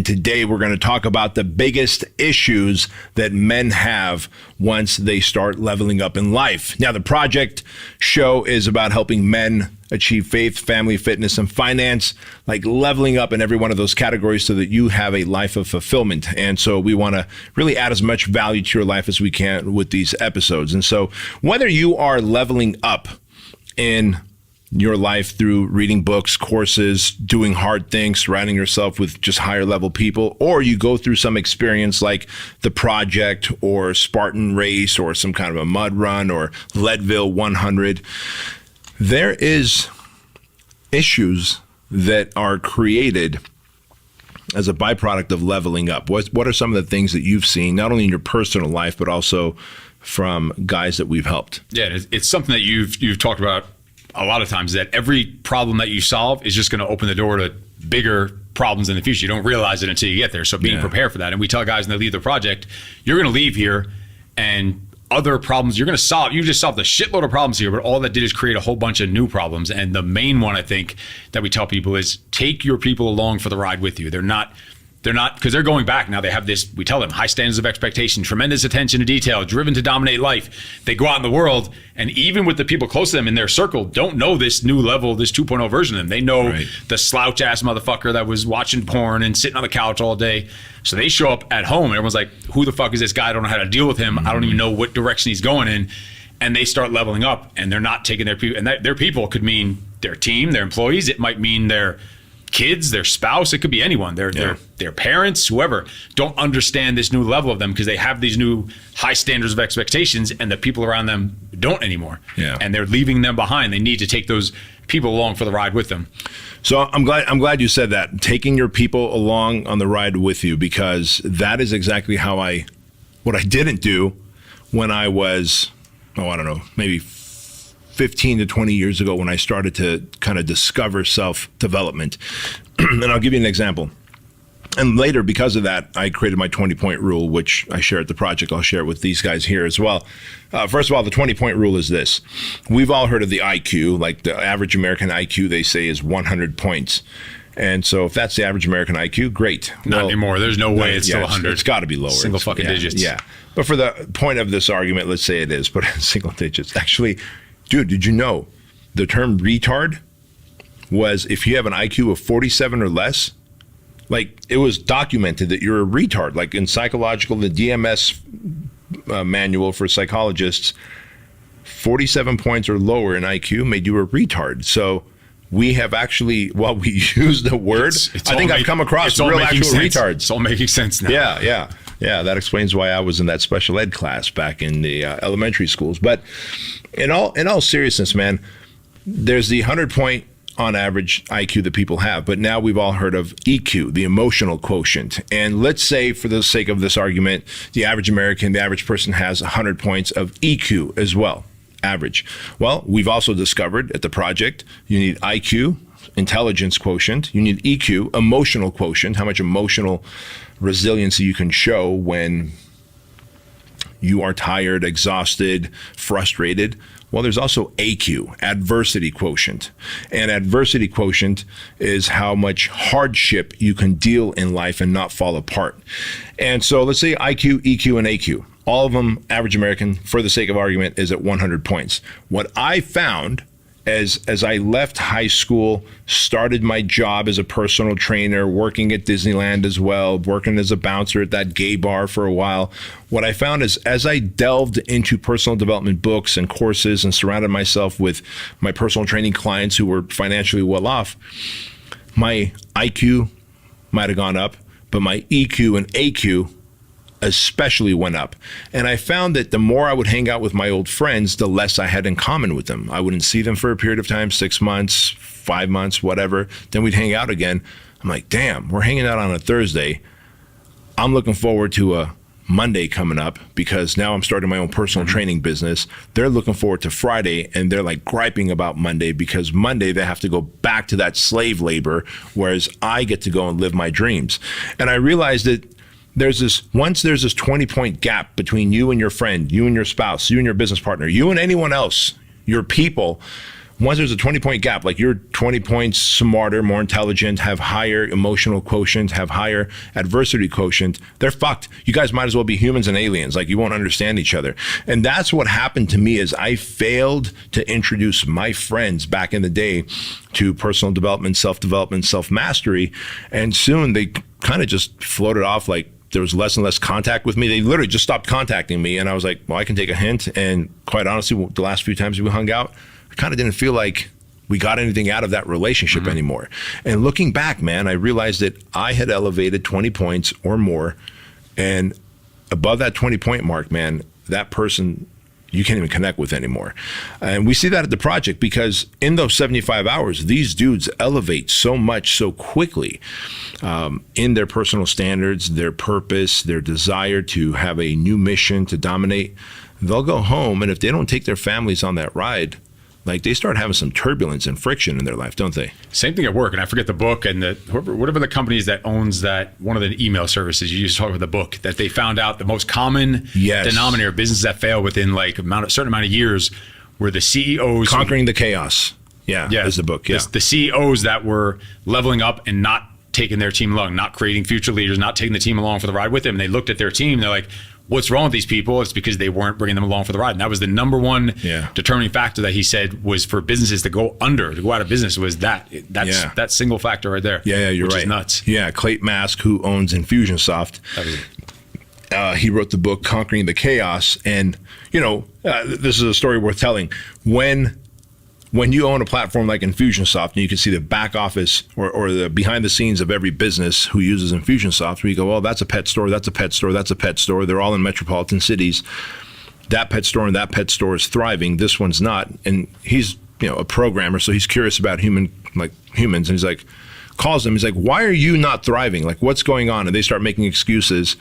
Today, we're going to talk about the biggest issues that men have once they start leveling up in life. Now, the Project show is about helping men achieve faith, family, fitness, and finance, like leveling up in every one of those categories so that you have a life of fulfillment. And so we want to really add as much value to your life as we can with these episodes. And so whether you are leveling up in your life through reading books, courses, doing hard things, surrounding yourself with just higher level people, or you go through some experience like the Project or Spartan Race or some kind of a mud run or Leadville 100, there is issues that are created as a byproduct of leveling up. What are some of the things that you've seen, not only in your personal life, but also from guys that we've helped? Yeah, it's something that you've talked about a lot of times, that every problem that you solve is just going to open the door to bigger problems in the future. You don't realize it until you get there. So being prepared for that. And we tell guys when they leave the Project, you're going to leave here and other problems you're going to solve. You just solved a shitload of problems here, but all that did is create a whole bunch of new problems. And the main one, I think, that we tell people is take your people along for the ride with you. They're not, because they're going back now. They have this, we tell them, high standards of expectation, tremendous attention to detail, driven to dominate life. They go out in the world, and even with the people close to them in their circle, don't know this new level, this 2.0 version of them. They know the slouch ass motherfucker that was watching porn and sitting on the couch all day. So they show up at home, and everyone's like, who the fuck is this guy? I don't know how to deal with him. I don't even know what direction he's going in. And they start leveling up, and they're not taking their people. And their people could mean their team, their employees. It might mean their kids, their spouse. It could be anyone. Their parents, whoever, don't understand this new level of them because they have these new high standards of expectations, and the people around them don't anymore. And they're leaving them behind. They need to take those people along for the ride with them. So I'm glad you said that, taking your people along on the ride with you, because that is exactly what I didn't do when I was, I don't know, maybe 15 to 20 years ago, when I started to kind of discover self-development. And I'll give you an example. And later, because of that, I created my 20-point rule, which I share at the Project. I'll share it with these guys here as well. First of all, the 20-point rule is this. We've all heard of the IQ, like the average American IQ, they say, is 100 points. And so if that's the average American IQ, great. Not anymore. There's no way it's still 100. It's got to be lower. Single fucking digits. Yeah. But for the point of this argument, let's say it is, but single digits. Actually, dude, did you know the term retard was if you have an IQ of 47 or less, like it was documented that you're a retard. Like in psychological, the DMS manual for psychologists, 47 points or lower in IQ made you a retard. So we have actually, while we use the word, I think I've come across real actual retards. It's all making sense now. Yeah, that explains why I was in that special ed class back in the elementary schools. But in all seriousness, man, there's the 100-point on average IQ that people have. But now we've all heard of EQ, the emotional quotient. And let's say, for the sake of this argument, the average American, the average person has 100 points of EQ as well, average. Well, we've also discovered at the Project, you need IQ, intelligence quotient, you need EQ, emotional quotient, how much emotional resiliency you can show when you are tired, exhausted, frustrated. Well, there's also AQ, adversity quotient. And adversity quotient is how much hardship you can deal in life and not fall apart. And so let's say IQ, EQ, and AQ. All of them, average American, for the sake of argument, is at 100 points. What I found as I left high school, started my job as a personal trainer, working at Disneyland as well, working as a bouncer at that gay bar for a while, what I found is as I delved into personal development books and courses and surrounded myself with my personal training clients who were financially well off, my IQ might have gone up, but my EQ and AQ especially went up. And I found that the more I would hang out with my old friends, the less I had in common with them. I wouldn't see them for a period of time, 6 months, 5 months, whatever. Then we'd hang out again. I'm like, damn, we're hanging out on a Thursday. I'm looking forward to a Monday coming up because now I'm starting my own personal training business. They're looking forward to Friday, and they're like griping about Monday because Monday they have to go back to that slave labor, whereas I get to go and live my dreams. And I realized that once there's this 20-point gap between you and your friend, you and your spouse, you and your business partner, you and anyone else, your people, once there's a 20-point gap, like you're 20 points smarter, more intelligent, have higher emotional quotient, have higher adversity quotient, they're fucked. You guys might as well be humans and aliens. Like, you won't understand each other. And that's what happened to me, is I failed to introduce my friends back in the day to personal development, self-development, self-mastery. And soon they kind of just floated off. Like, there was less and less contact with me. They literally just stopped contacting me. And I was like, well, I can take a hint. And quite honestly, the last few times we hung out, I kind of didn't feel like we got anything out of that relationship anymore. And looking back, man, I realized that I had elevated 20 points or more. And above that 20-point mark, man, that person you can't even connect with anymore. And we see that at the project, because in those 75 hours, these dudes elevate so much so quickly in their personal standards, their purpose, their desire to have a new mission to dominate. They'll go home, and if they don't take their families on that ride, like, they start having some turbulence and friction in their life, don't they? Same thing at work. And I forget the book, and whatever the companies that owns that, one of the email services, you used to talk about the book, that they found out the most common denominator of businesses that fail within like a certain amount of years were the CEOs. Conquering the Chaos. Yeah, is the book. Yeah. The CEOs that were leveling up and not taking their team along, not creating future leaders, not taking the team along for the ride with them. And they looked at their team, and they're like, what's wrong with these people? It's because they weren't bringing them along for the ride. And that was the number one determining factor that he said was for businesses to go out of business, was that single factor right there. Yeah, you're which right. Is nuts. Yeah, Clayton Mask, who owns Infusionsoft, he wrote the book Conquering the Chaos. And, this is a story worth telling. When you own a platform like Infusionsoft, and you can see the back office or the behind the scenes of every business who uses Infusionsoft, where you go, well, that's a pet store, that's a pet store, that's a pet store. They're all in metropolitan cities. That pet store and that pet store is thriving. This one's not. And he's, a programmer, so he's curious about humans. And he's like, calls them. He's like, why are you not thriving? Like, what's going on? And they start making excuses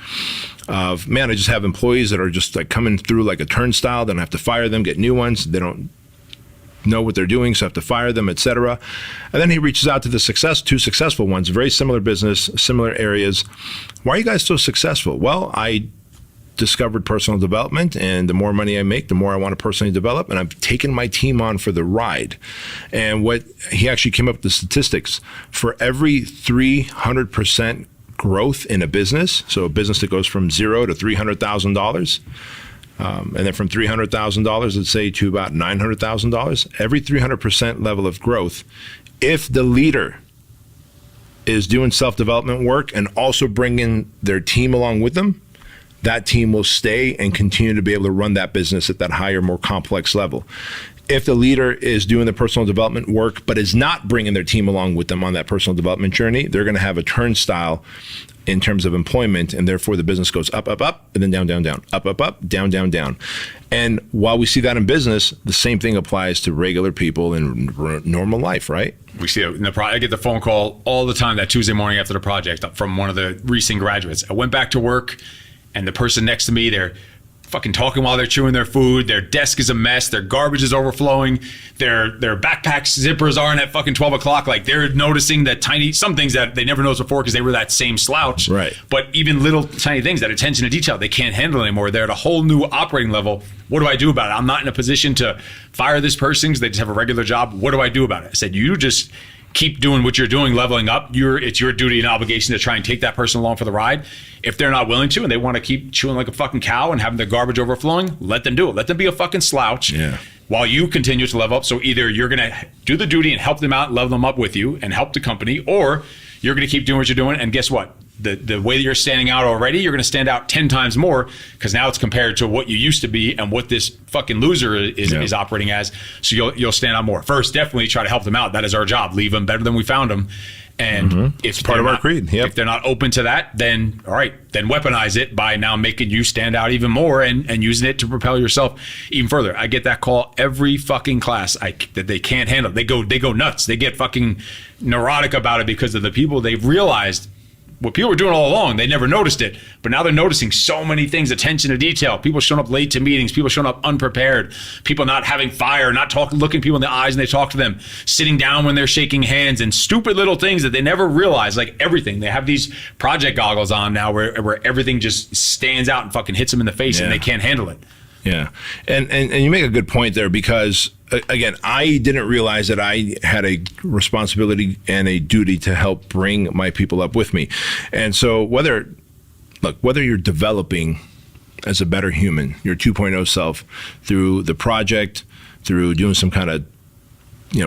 of, man, I just have employees that are just like coming through like a turnstile. Then I have to fire them, get new ones. They don't know what they're doing, so I have to fire them, etc. And then he reaches out to two successful ones, very similar business, similar areas. Why are you guys so successful? Well, I discovered personal development, and the more money I make, the more I want to personally develop, and I've taken my team on for the ride. And what he actually came up with the statistics, for every 300% growth in a business, so a business that goes from $0 to $300,000, and then from $300,000, let's say, to about $900,000, every 300% level of growth, if the leader is doing self-development work and also bringing their team along with them, that team will stay and continue to be able to run that business at that higher, more complex level. If the leader is doing the personal development work but is not bringing their team along with them on that personal development journey, they're going to have a turnstile in terms of employment, and therefore the business goes up, up, up, and then down, down, down, up, up, up, down, down, down. And while we see that in business, the same thing applies to regular people in normal life, right? We see it in the I get the phone call all the time that Tuesday morning after the project from one of the recent graduates. I went back to work, and the person next to me, they're fucking talking while they're chewing their food. Their desk is a mess. Their garbage is overflowing. Their backpack zippers aren't at fucking 12 o'clock. Like, they're noticing that some things that they never noticed before because they were that same slouch. Right. But even little tiny things, that attention to detail, they can't handle anymore. They're at a whole new operating level. What do I do about it? I'm not in a position to fire this person because they just have a regular job. What do I do about it? I said, you just keep doing what you're doing, leveling up. It's your duty and obligation to try and take that person along for the ride. If they're not willing to and they want to keep chewing like a fucking cow and having their garbage overflowing, let them do it. Let them be a fucking slouch while you continue to level up. So either you're going to do the duty and help them out, level them up with you and help the company, or you're going to keep doing what you're doing. And guess what? The way that you're standing out already, you're going to stand out 10 times more, because now it's compared to what you used to be and what this fucking loser is operating as. So you'll stand out more. First, definitely try to help them out. That is our job. Leave them better than we found them. And if it's part of our creed. Yep. If they're not open to that, then all right, then weaponize it by now making you stand out even more and using it to propel yourself even further. I get that call every fucking class that they can't handle. They go nuts. They get fucking neurotic about it because of the people they've realized. What people were doing all along, they never noticed it, but now they're noticing so many things, attention to detail, people showing up late to meetings, people showing up unprepared, people not having fire, not looking people in the eyes and they talk to them, sitting down when they're shaking hands, and stupid little things that they never realized, like everything. They have these project goggles on now where everything just stands out and fucking hits them in the face and they can't handle it. Yeah. And you make a good point there, because again, I didn't realize that I had a responsibility and a duty to help bring my people up with me. And so whether you're developing as a better human, your 2.0 self, through the project, through doing some kind of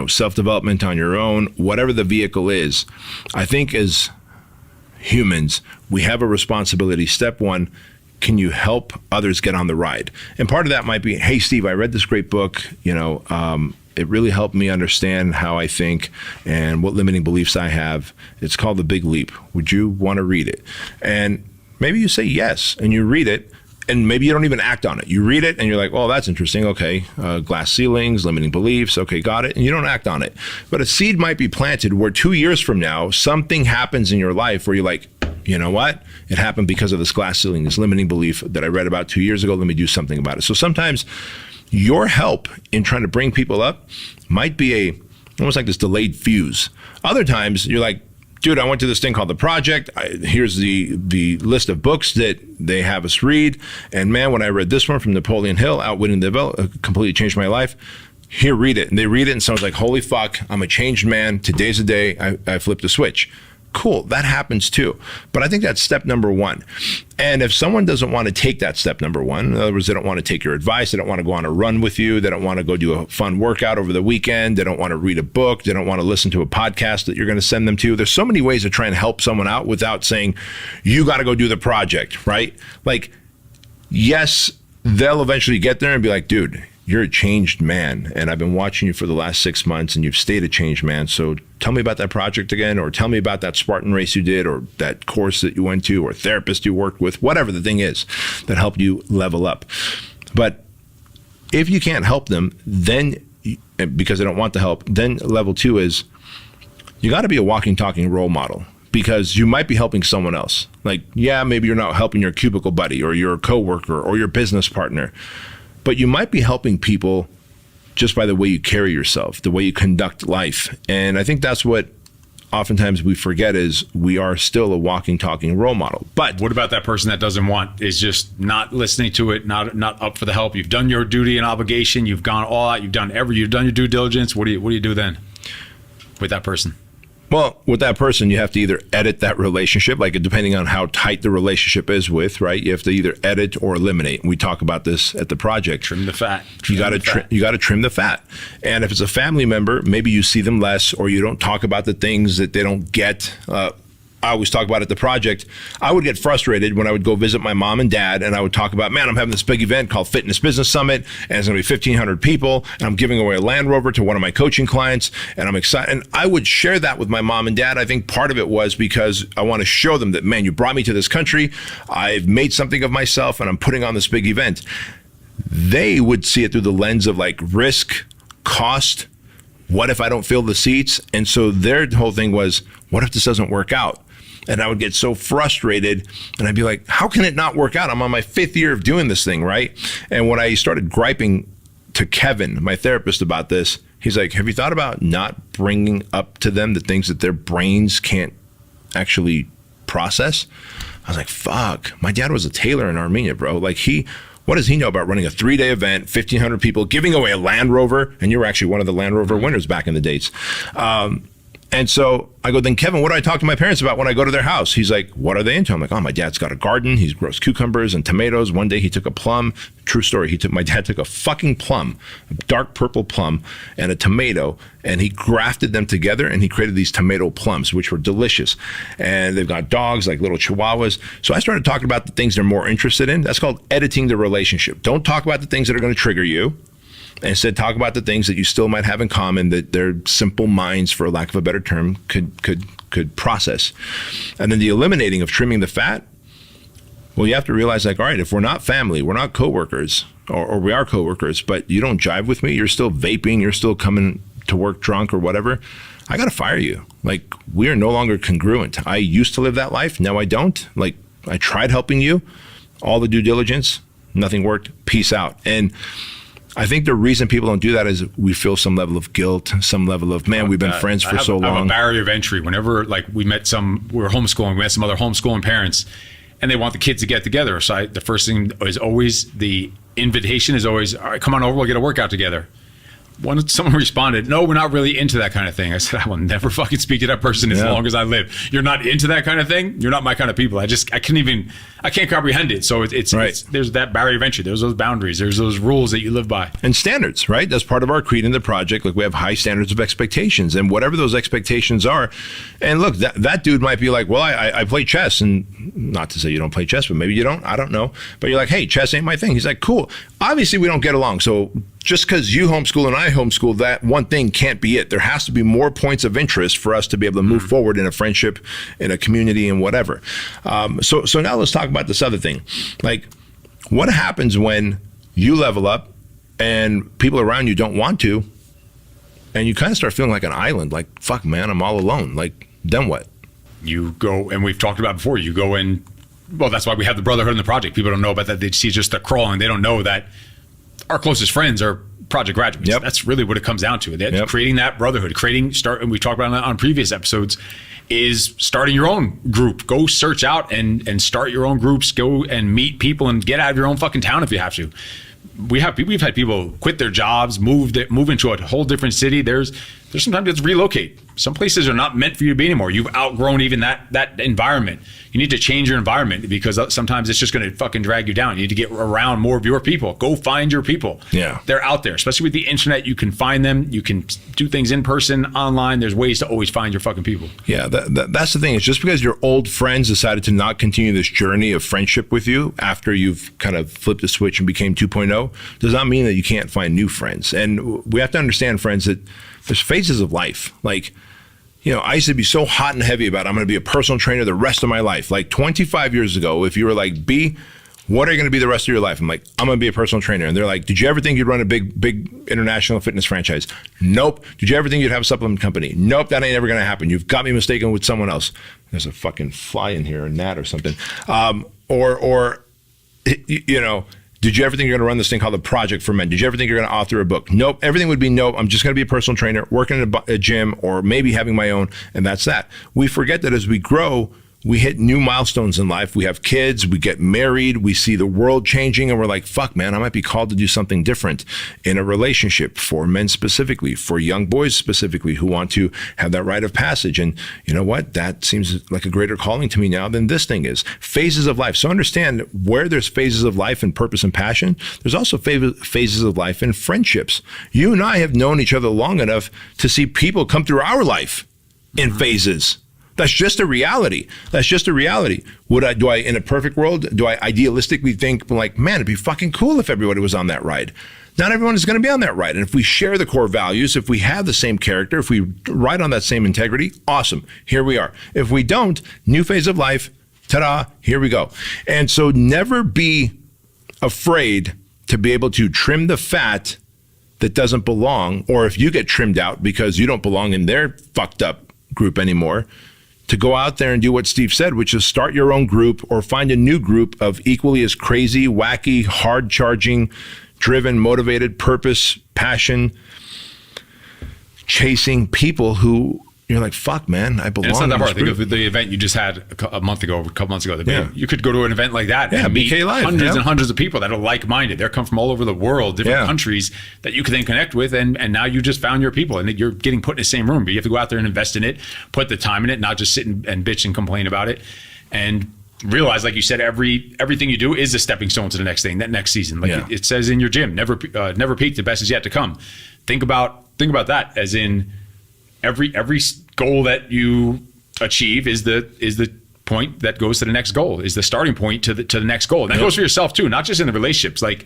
self-development on your own, whatever the vehicle is, I think as humans, we have a responsibility. Step one, can you help others get on the ride? And part of that might be, hey, Steve, I read this great book. It really helped me understand how I think and what limiting beliefs I have. It's called The Big Leap. Would you want to read it? And maybe you say yes, and you read it, and maybe you don't even act on it. You read it, and you're like, well, that's interesting. Okay, glass ceilings, limiting beliefs. Okay, got it. And you don't act on it. But a seed might be planted where 2 years from now, something happens in your life where you're like, you know what? It happened because of this glass ceiling, this limiting belief that I read about 2 years ago. Let me do something about it. So sometimes your help in trying to bring people up might be almost like this delayed fuse. Other times you're like, dude, I went to this thing called The Project. Here's the list of books that they have us read. And man, when I read this one from Napoleon Hill, Outwitting the Devil, completely changed my life. Here, read it. And they read it, and someone's like, holy fuck, I'm a changed man. Today's the day I flipped a switch. Cool, that happens too. But I think that's step number one. And if someone doesn't want to take that step number one, in other words, they don't want to take your advice, they don't want to go on a run with you, they don't want to go do a fun workout over the weekend, they don't want to read a book, they don't want to listen to a podcast that you're going to send them to. There's so many ways to try and help someone out without saying, you got to go do the project, right? Like, yes, they'll eventually get there and be like, dude, you're a changed man, and I've been watching you for the last 6 months, and you've stayed a changed man. So tell me about that project again, or tell me about that Spartan race you did, or that course that you went to, or therapist you worked with, whatever the thing is that helped you level up. But if you can't help them, then, because they don't want the help, then level two is you got to be a walking, talking role model. Because you might be helping someone else. Like, yeah, maybe you're not helping your cubicle buddy, or your coworker, or your business partner. But you might be helping people just by the way you carry yourself, the way you conduct life. And I think that's what oftentimes we forget, is we are still a walking, talking role model. But what about that person that doesn't want, is just not listening to it, not up for the help? You've done your duty and obligation. You've gone all out. You've done your due diligence. What do you do then with that person? Well, with that person, you have to either edit that relationship, like depending on how tight the relationship is with, right? You have to either edit or eliminate. We talk about this at the project. Trim the fat. You got to trim the fat. And if it's a family member, maybe you see them less, or you don't talk about the things that they don't get. I always talk about at the project. I would get frustrated when I would go visit my mom and dad, and I would talk about, man, I'm having this big event called Fitness Business Summit, and it's going to be 1,500 people, and I'm giving away a Land Rover to one of my coaching clients, and I'm excited. And I would share that with my mom and dad. I think part of it was because I want to show them that, man, you brought me to this country. I've made something of myself, and I'm putting on this big event. They would see it through the lens of like risk, cost. What if I don't fill the seats? And so their whole thing was, what if this doesn't work out? And I would get so frustrated, and I'd be like, how can it not work out? I'm on my 5th year of doing this thing, right? And when I started griping to Kevin, my therapist, about this, he's like, have you thought about not bringing up to them the things that their brains can't actually process? I was like, fuck, my dad was a tailor in Armenia, bro. Like, what does he know about running a 3-day event, 1,500 people, giving away a Land Rover? And you were actually one of the Land Rover winners back in the days. And so I go, then Kevin, what do I talk to my parents about when I go to their house? He's like, what are they into? I'm like, oh, my dad's got a garden. He grows cucumbers and tomatoes. One day he took a plum. True story. My dad took a fucking plum, a dark purple plum, and a tomato, and he grafted them together, and he created these tomato plums, which were delicious. And they've got dogs, like little chihuahuas. So I started talking about the things they're more interested in. That's called editing the relationship. Don't talk about the things that are going to trigger you. Instead, talk about the things that you still might have in common, that their simple minds, for lack of a better term, could process. And then the eliminating of trimming the fat, well, you have to realize, like, all right, if we're not family, we're not coworkers, or we are coworkers, but you don't jive with me, you're still vaping, you're still coming to work drunk or whatever, I got to fire you. Like, we are no longer congruent. I used to live that life. Now I don't. Like, I tried helping you, all the due diligence, nothing worked. We're out. And I think the reason people don't do that is we feel some level of guilt, some level of, man, we've been friends for so long. I have a barrier of entry. Whenever, like, we met some other homeschooling parents, and they want the kids to get together. So the first thing is always, the invitation is always, all right, come on over, we'll get a workout together. when someone responded, "No, we're not really into that kind of thing," I said, "I will never fucking speak to that person as long as I live. You're not into that kind of thing. You're not my kind of people. I can't comprehend it." So it's there's that barrier of entry. There's those boundaries. There's those rules that you live by. And standards, right? That's part of our creed in the project. Like, we have high standards of expectations, and whatever those expectations are. And look, that dude might be like, well, I play chess, and not to say you don't play chess, but maybe you don't. I don't know. But you're like, hey, chess ain't my thing. He's like, cool. Obviously, we don't get along. So just because you homeschool and I homeschool, that one thing can't be it. There has to be more points of interest for us to be able to move forward in a friendship, in a community, and whatever. So now let's talk about this other thing. Like, what happens when you level up and people around you don't want to, and you kind of start feeling like an island? Like, fuck, man, I'm all alone. Like, then what? You go, and we've talked about before, you go in, well, that's why we have the brotherhood in the project. People don't know about that. They see just the crawling. They don't know that our closest friends are project graduates. Yep. That's really what it comes down to. Creating that brotherhood, and we talked about it on previous episodes, is starting your own group. Go search out and start your own groups. Go and meet people and get out of your own fucking town if you have to. We've had people quit their jobs, move into a whole different city. There's sometimes it's relocate. Some places are not meant for you to be anymore. You've outgrown even that environment. You need to change your environment, because sometimes it's just going to fucking drag you down. You need to get around more of your people. Go find your people. Yeah. They're out there, especially with the internet. You can find them. You can do things in person, online. There's ways to always find your fucking people. Yeah, that's the thing. It's just because your old friends decided to not continue this journey of friendship with you after you've kind of flipped the switch and became 2.0 does not mean that you can't find new friends. And we have to understand, friends, that there's phases of life. Like, you know, I used to be so hot and heavy about I'm going to be a personal trainer the rest of my life. Like 25 years ago, if you were like, B, what are you going to be the rest of your life? I'm like, I'm going to be a personal trainer. And they're like, did you ever think you'd run a big international fitness franchise? Nope. Did you ever think you'd have a supplement company? Nope, that ain't ever going to happen. You've got me mistaken with someone else. There's a fucking fly in here, a gnat or something. You know, did you ever think you're going to run this thing called the Project for Men? Did you ever think you're going to author a book? Nope. Everything would be nope. I'm just going to be a personal trainer, working in a gym, or maybe having my own, and that's that. We forget that as we grow, we hit new milestones in life. We have kids, we get married, we see the world changing, and we're like, fuck, man, I might be called to do something different in a relationship, for men specifically, for young boys specifically who want to have that rite of passage. And you know what? That seems like a greater calling to me now than this thing is. Phases of life. So understand, where there's phases of life and purpose and passion, there's also phases of life and friendships. You and I have known each other long enough to see people come through our life in phases. That's just a reality. That's just a reality. Do I, in a perfect world, do I idealistically think like, man, it'd be fucking cool if everybody was on that ride? Not everyone is going to be on that ride. And if we share the core values, if we have the same character, if we ride on that same integrity, awesome. Here we are. If we don't, new phase of life, ta-da, here we go. And so never be afraid to be able to trim the fat that doesn't belong, or if you get trimmed out because you don't belong in their fucked up group anymore, to go out there and do what Steve said, which is start your own group or find a new group of equally as crazy, wacky, hard-charging, driven, motivated, purpose, passion, chasing people who you're like, fuck, man, I belong. And it's not that hard. Think group. of the event you just had a couple months ago. You could go to an event like that and meet BK Live, hundreds and hundreds of people that are like-minded. They're come from all over the world, different countries that you can then connect with, and now you just found your people, and you're getting put in the same room. But you have to go out there and invest in it, put the time in it, not just sit and bitch and complain about it, and realize, like you said, everything you do is a stepping stone to the next thing, that next season. Like it says in your gym, never peak, the best is yet to come. Think about that, as in every goal that you achieve is the point that goes to the next goal, is the starting point to the next goal. And that goes for yourself too, not just in the relationships. Like,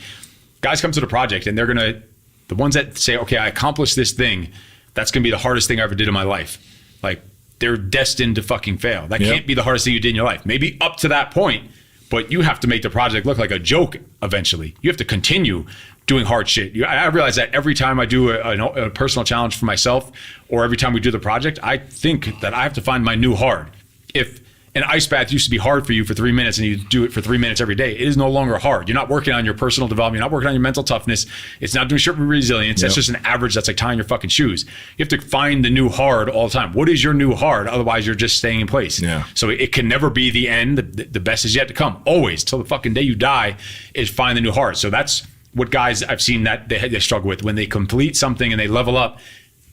guys come to the project and the ones that say, okay, I accomplished this thing, that's gonna be the hardest thing I ever did in my life. Like, they're destined to fucking fail. That can't be the hardest thing you did in your life. Maybe up to that point, but you have to make the project look like a joke eventually. You have to continue doing hard shit. I realize that every time I do a personal challenge for myself, or every time we do the project, I think that I have to find my new hard. If an ice bath used to be hard for you for 3 minutes and you do it for 3 minutes every day, it is no longer hard. You're not working on your personal development. You're not working on your mental toughness. It's not doing shit for resilience. That's just an average. That's like tying your fucking shoes. You have to find the new hard all the time. What is your new hard? Otherwise, you're just staying in place. So it can never be the end. The best is yet to come. Always, till the fucking day you die, is find the new hard. So that's what guys I've seen that they struggle with when they complete something and they level up.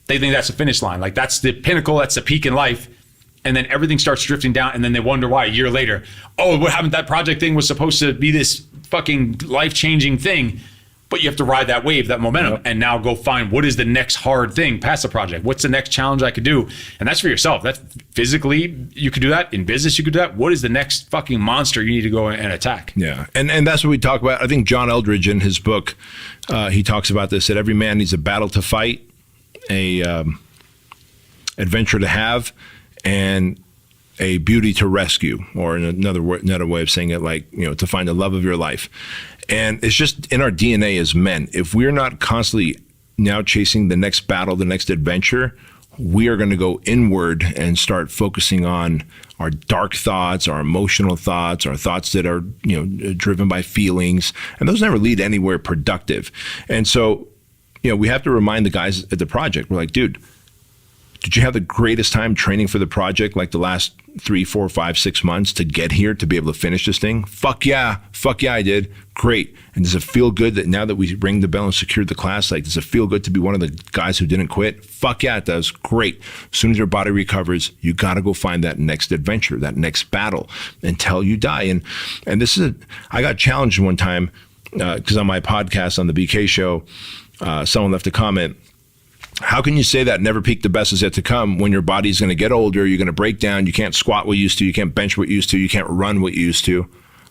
They think that's the finish line. Like that's the pinnacle, that's the peak in life. And then everything starts drifting down. And then they wonder why a year later, oh, what happened? That project thing was supposed to be this fucking life-changing thing. But you have to ride that wave, that momentum, and now go find what is the next hard thing past the project. What's the next challenge I could do? And that's for yourself. That's physically, you could do that. In business, you could do that. What is the next fucking monster you need to go and attack? Yeah, and that's what we talk about. I think John Eldridge in his book, he talks about this, that every man needs a battle to fight, a adventure to have, and a beauty to rescue, or another way of saying it, like, to find the love of your life. And it's just in our DNA as men. If we're not constantly now chasing the next battle, the next adventure, we are going to go inward and start focusing on our dark thoughts, our emotional thoughts, our thoughts that are, driven by feelings, and those never lead anywhere productive. And so, we have to remind the guys at the project, we're like, dude, did you have the greatest time training for the project, like the last 3, 4, 5, 6 months to get here to be able to finish this thing? Fuck yeah, I did. Great. And does it feel good that now that we rang the bell and secured the class, like, does it feel good to be one of the guys who didn't quit? Fuck yeah, it does. Great. As soon as your body recovers, you got to go find that next adventure, that next battle until you die. And this is, I got challenged one time because on my podcast on the BK show, someone left a comment. How can you say that never peak, the best is yet to come, when your body's going to get older, you're going to break down, you can't squat what you used to, you can't bench what you used to, you can't run what you used to?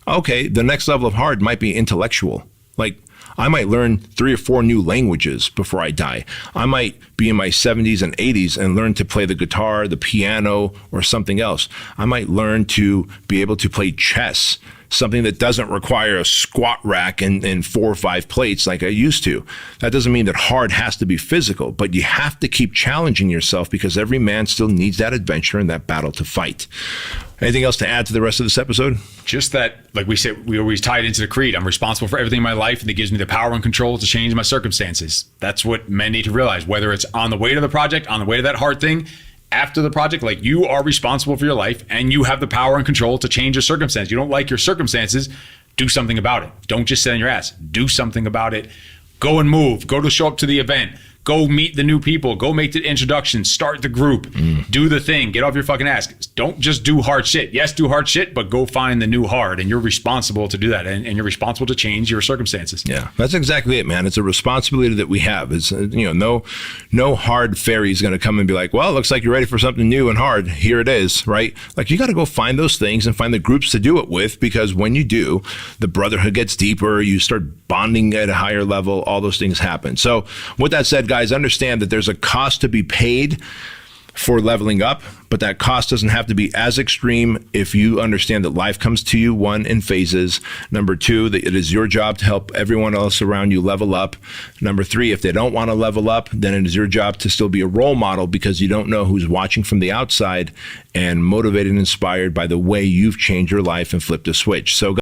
Okay, the next level of hard might be intellectual. Like, I might learn 3 or 4 new languages before I die. I might be in my 70s and 80s and learn to play the guitar, the piano, or something else. I might learn to be able to play chess, something that doesn't require a squat rack and 4 or 5 plates like I used to. That doesn't mean that hard has to be physical, but you have to keep challenging yourself because every man still needs that adventure and that battle to fight. Anything else to add to the rest of this episode? Just that, like we said, we always tie it into the creed. I'm responsible for everything in my life, and it gives me the power and control to change my circumstances. That's what men need to realize, whether it's on the way to the project, on the way to that hard thing, after the project. Like, you are responsible for your life, and you have the power and control to change your circumstance. You don't like your circumstances, do something about it. Don't just sit on your ass. Do something about it. Go and move. Go to show up to the event. Go meet the new people. Go make the introduction. Start the group. Do the thing. Get off your fucking ass. Don't just do hard shit. Yes, do hard shit, but go find the new hard. And you're responsible to do that. And you're responsible to change your circumstances. Yeah, that's exactly it, man. It's a responsibility that we have. It's, no hard fairy is going to come and be like, well, it looks like you're ready for something new and hard. Here it is, right? Like, you got to go find those things and find the groups to do it with, because when you do, the brotherhood gets deeper. You start bonding at a higher level. All those things happen. So with that said, guys, understand that there's a cost to be paid for leveling up, but that cost doesn't have to be as extreme if you understand that life comes to you, 1, in phases. Number 2, that it is your job to help everyone else around you level up. Number 3, if they don't want to level up, then it is your job to still be a role model, because you don't know who's watching from the outside and motivated and inspired by the way you've changed your life and flipped a switch. So